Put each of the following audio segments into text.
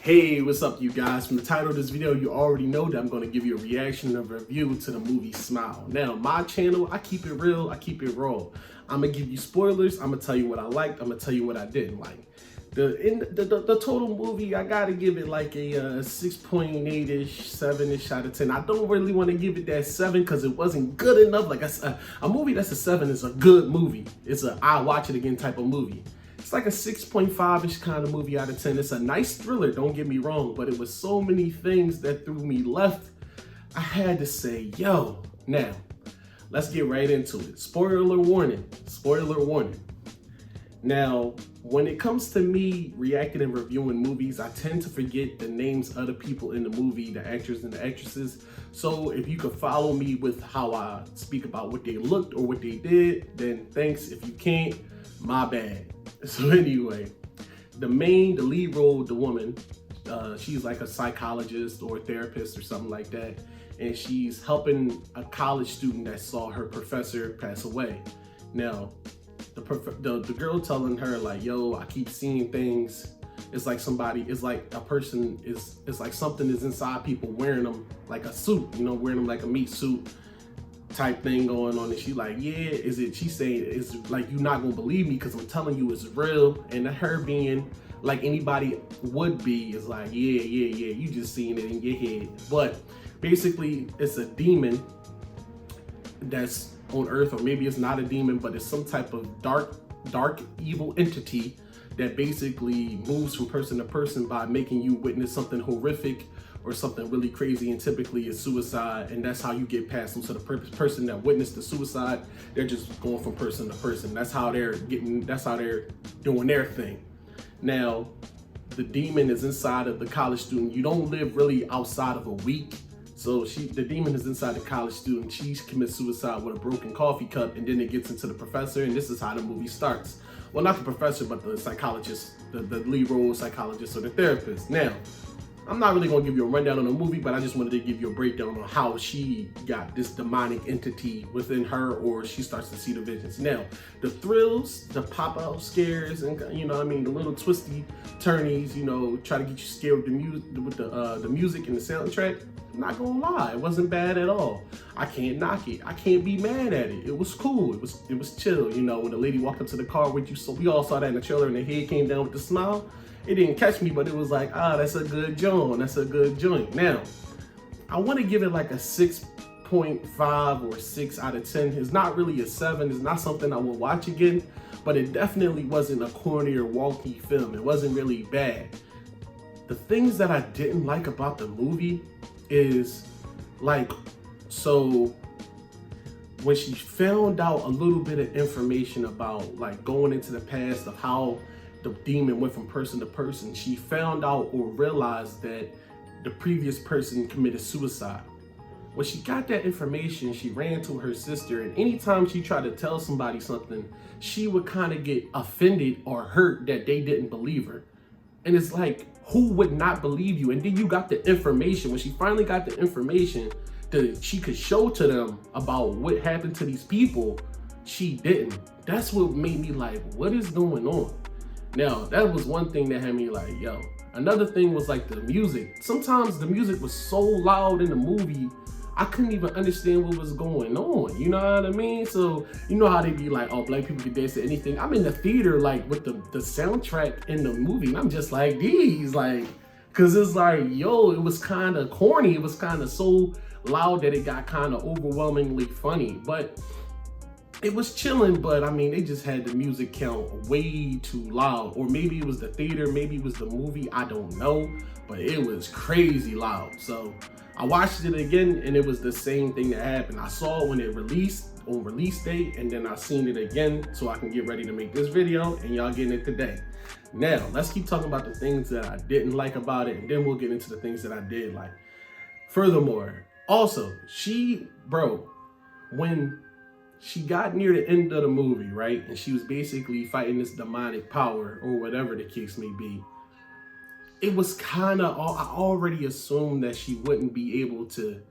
Hey, what's up, you guys? From the title of this video, you already know that I'm going to give you a reaction and review to the movie Smile. Now, my channel, I keep it real, I keep it raw. I'm going to give you spoilers, I'm going to tell you what I liked, I'm going to tell you what I didn't like. The total movie, I got to give it like a 6.8-ish, 7-ish out of 10. I don't really want to give it that 7 because it wasn't good enough. Like a movie that's a 7 is a good movie. It's a I watch it again type of movie. It's like a 6.5-ish kind of movie out of 10. It's a nice thriller, don't get me wrong, but it was so many things that threw me left. I had to say, yo. Now, let's get right into it. Spoiler warning, spoiler warning. Now, when it comes to me reacting and reviewing movies, I tend to forget the names of the people in the movie, the actors and the actresses. So if you could follow me with how I speak about what they looked or what they did, then thanks. If you can't, my bad. So anyway, the lead role, the woman, she's like a psychologist or a therapist or something like that. And she's helping a college student that saw her professor pass away. Now, the girl telling her like, yo, I keep seeing things. It's like somebody, it's like a person it's like something is inside people wearing them like a suit, you know, wearing them like a meat suit type thing going on. And she like, yeah, is it, she's saying, it's like, you're not gonna believe me because I'm telling you it's real. And her being like anybody would be is like, yeah, you just seeing it in your head. But basically it's a demon that's on earth, or maybe it's not a demon, but it's some type of dark evil entity that basically moves from person to person by making you witness something horrific or something really crazy, and typically it's suicide, and that's how you get past them. So the person that witnessed the suicide, they're just going from person to person. That's how they're doing their thing. Now, the demon is inside of the college student. You don't live really outside of a week. So the demon is inside the college student. She commits suicide with a broken coffee cup, and then it gets into the professor, and this is how the movie starts. Well, not the professor, but the psychologist, the lead role psychologist or the therapist. Now, I'm not really gonna give you a rundown on the movie, but I just wanted to give you a breakdown on how she got this demonic entity within her, or she starts to see the visions. Now, the thrills, the pop-out scares, and you know, I mean, the little twisty turnies, you know, try to get you scared with the music and the soundtrack. I'm not gonna lie, it wasn't bad at all. I can't knock it. I can't be mad at it. It was cool. It was chill. You know, when the lady walked up to the car with you, so we all saw that in the trailer, and the head came down with the smile. It didn't catch me, but it was like, that's a good joint. That's a good joint. Now, I want to give it like a 6.5 or 6 out of 10. It's not really a 7. It's not something I will watch again, but it definitely wasn't a corny or wonky film. It wasn't really bad. The things that I didn't like about the movie is like, so when she found out a little bit of information about like going into the past of how the demon went from person to person, she found out or realized that the previous person committed suicide. When she got that information, she ran to her sister, and anytime she tried to tell somebody something, she would kind of get offended or hurt that they didn't believe her. And it's like, who would not believe you? And then you got the information. When she finally got the information that she could show to them about what happened to these people, she didn't. That's what made me like, what is going on? Now, that was one thing that had me like, yo. Another thing was like the music. Sometimes the music was so loud in the movie, I couldn't even understand what was going on. You know what I mean? So, you know how they be like, oh, black people can dance to anything. I'm in the theater, like, with the soundtrack in the movie, and I'm just like, these, like, because it's like, yo, it was kind of corny. It was kind of so loud that it got kind of overwhelmingly funny. But it was chilling, but I mean, they just had the music count way too loud. Or maybe it was the theater, maybe it was the movie, I don't know. But it was crazy loud. So I watched it again, and it was the same thing that happened. I saw it when it released, on release date, and then I seen it again so I can get ready to make this video, and y'all getting it today. Now, let's keep talking about the things that I didn't like about it, and then we'll get into the things that I did like. Furthermore, also, when she got near the end of the movie, right? And she was basically fighting this demonic power or whatever the case may be. It was kind of, I already assumed that she wouldn't be able to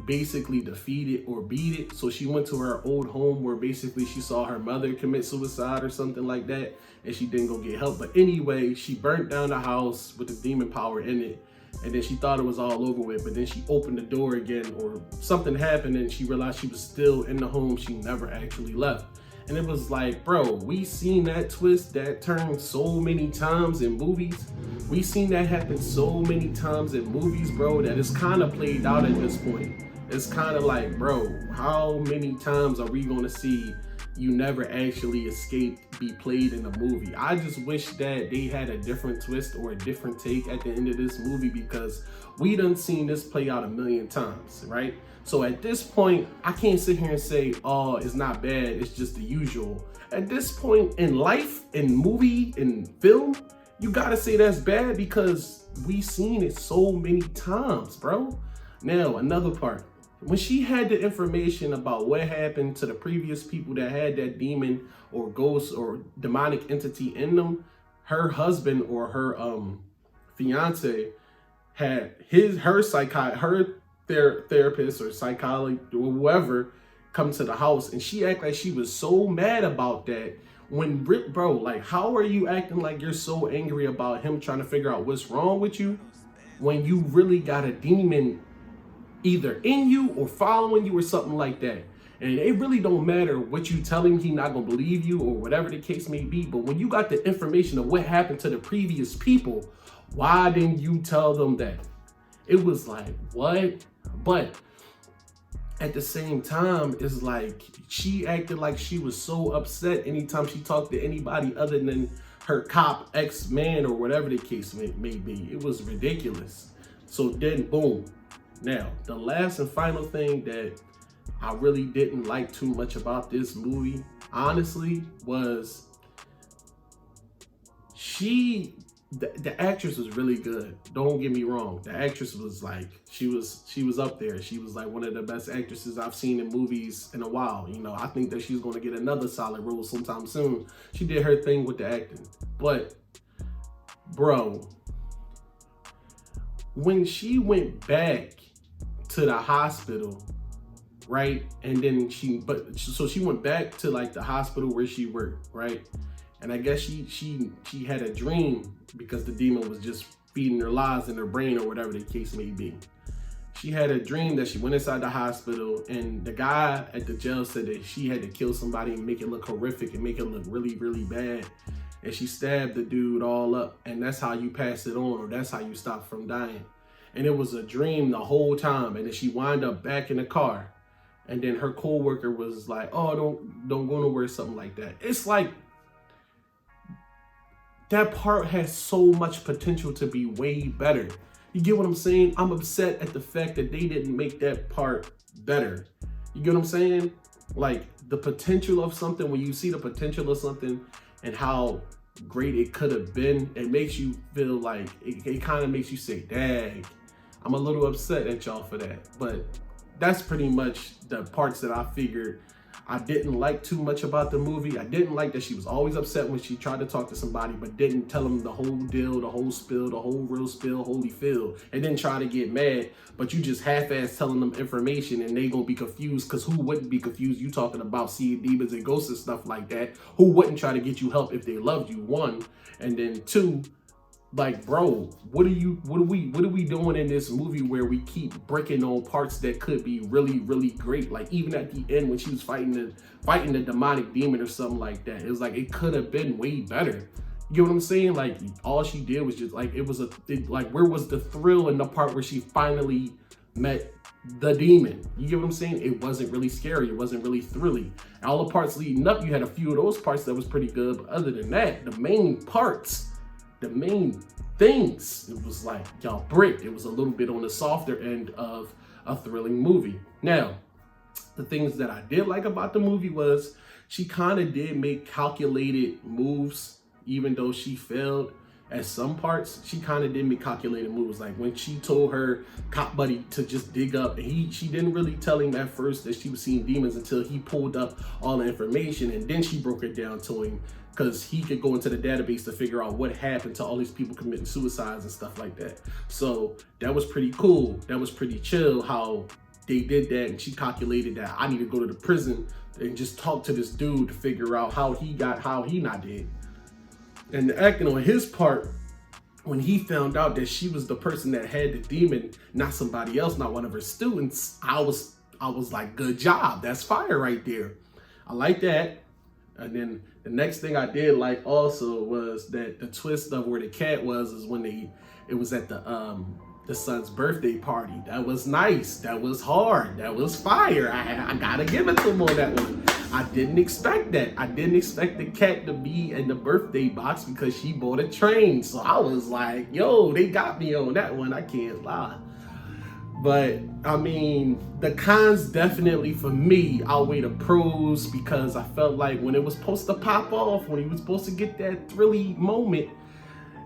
basically defeat it or beat it. So she went to her old home where basically she saw her mother commit suicide or something like that, and she didn't go get help. But anyway, she burnt down the house with the demon power in it, and then she thought it was all over with, but then she opened the door again or something happened and she realized she was still in the home she never actually left. And it was like, bro, we seen that twist, that turn so many times in movies. We seen that happen so many times in movies, bro, that it's kind of played out at this point. It's kind of like, bro, how many times are we going to see you never actually escaped be played in a movie? I just wish that they had a different twist or a different take at the end of this movie, because we done seen this play out a million times, right? So at this point, I can't sit here and say, oh, it's not bad, it's just the usual. At this point in life, in movie, in film, you gotta say that's bad because we seen it so many times, bro. Now, another part. When she had the information about what happened to the previous people that had that demon or ghost or demonic entity in them, her husband or her fiance had her therapist or psychologist or whoever come to the house, and she acted like she was so mad about that. When bro, like, how are you acting like you're so angry about him trying to figure out what's wrong with you when you really got a demon either in you or following you or something like that? And it really don't matter what you tell him, he not gonna believe you or whatever the case may be. But when you got the information of what happened to the previous people, why didn't you tell them that? It was like, what? But at the same time, it's like she acted like she was so upset anytime she talked to anybody other than her cop ex-man or whatever the case may be. It was ridiculous. So then, boom. Now, the last and final thing that I really didn't like too much about this movie, honestly, was the actress was really good. Don't get me wrong. The actress was like, she was up there. She was like one of the best actresses I've seen in movies in a while. You know, I think that she's going to get another solid role sometime soon. She did her thing with the acting. But, bro, when she went back to the hospital, right? And then she went back to like the hospital where she worked, right? And I guess she had a dream because the demon was just feeding her lies in her brain or whatever the case may be. She had a dream that she went inside the hospital and the guy at the jail said that she had to kill somebody and make it look horrific and make it look really, really bad. And she stabbed the dude all up, and that's how you pass it on, or that's how you stop from dying. And it was a dream the whole time. And then she wound up back in the car. And then her co-worker was like, oh, don't go nowhere, something like that. It's like, that part has so much potential to be way better. You get what I'm saying? I'm upset at the fact that they didn't make that part better. You get what I'm saying? Like, the potential of something, when you see the potential of something and how great it could have been, it makes you feel like, it kind of makes you say, dang, I'm a little upset at y'all for that. But that's pretty much the parts that I figured I didn't like too much about the movie. I didn't like that she was always upset when she tried to talk to somebody, but didn't tell them the whole deal, the whole spill, the whole real spill, holy fill, and then try to get mad, but you just half-ass telling them information and they gonna be confused, because who wouldn't be confused? You talking about seeing demons and ghosts and stuff like that. Who wouldn't try to get you help if they loved you, one? And then two, like, bro, what are we doing in this movie where we keep breaking on parts that could be really, really great? Like, even at the end when she was fighting the demonic demon or something like that, it was like, it could have been way better. You get what I'm saying? Like, all she did was just like, where was the thrill in the part where she finally met the demon? You get what I'm saying? It wasn't really scary. It wasn't really thrilling. All the parts leading up, you had a few of those parts that was pretty good. But other than that, the main things, it was like, y'all bricked. It was a little bit on the softer end of a thrilling movie. Now, the things that I did like about the movie was she kind of did make calculated moves, even though she failed at some parts. She kind of did make calculated moves. Like when she told her cop buddy to just dig up, she didn't really tell him at first that she was seeing demons until he pulled up all the information, and then she broke it down to him, because he could go into the database to figure out what happened to all these people committing suicides and stuff like that. So that was pretty cool. That was pretty chill how they did that, and she calculated that I need to go to the prison and just talk to this dude to figure out how he not dead. And acting on his part, when he found out that she was the person that had the demon, not somebody else, not one of her students, I was like, good job. That's fire right there. I like that. And then the next thing I did like also was that the twist of where the cat was is when it was at the son's birthday party. That was nice. That was hard. That was fire. I gotta give it to him on that one. I didn't expect that. I didn't expect the cat to be in the birthday box because she bought a train. So I was like, yo, they got me on that one. I can't lie. But I mean, the cons definitely for me outweigh the pros, because I felt like when it was supposed to pop off, when he was supposed to get that thrilly moment,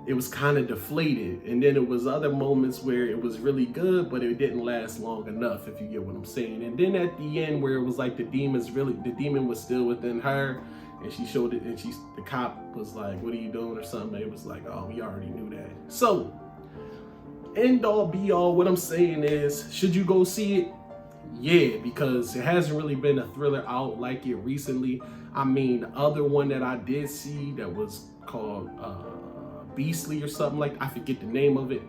it was kind of deflated. And then it was other moments where it was really good, but it didn't last long enough, if you get what I'm saying. And then at the end, where it was like the demon was still within her, and she showed it, and the cop was like, what are you doing or something? It was like, oh, we already knew that. So end all be all, what I'm saying is, should you go see it? Yeah, because it hasn't really been a thriller out like it recently. I mean, the other one that I did see that was called Beastly or something like, I forget the name of it,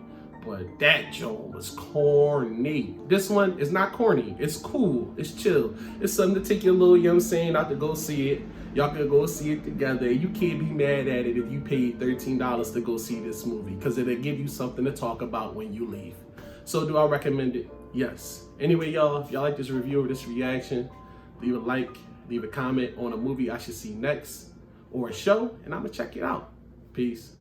but that joint was corny. This one is not corny. It's cool. It's chill. It's something to take your little, you know what I'm saying, out to go see it. Y'all can go see it together. You can't be mad at it if you paid $13 to go see this movie, because it'll give you something to talk about when you leave. So do I recommend it? Yes. Anyway, y'all, if y'all like this review or this reaction, leave a like, leave a comment on a movie I should see next or a show, and I'm gonna check it out. Peace.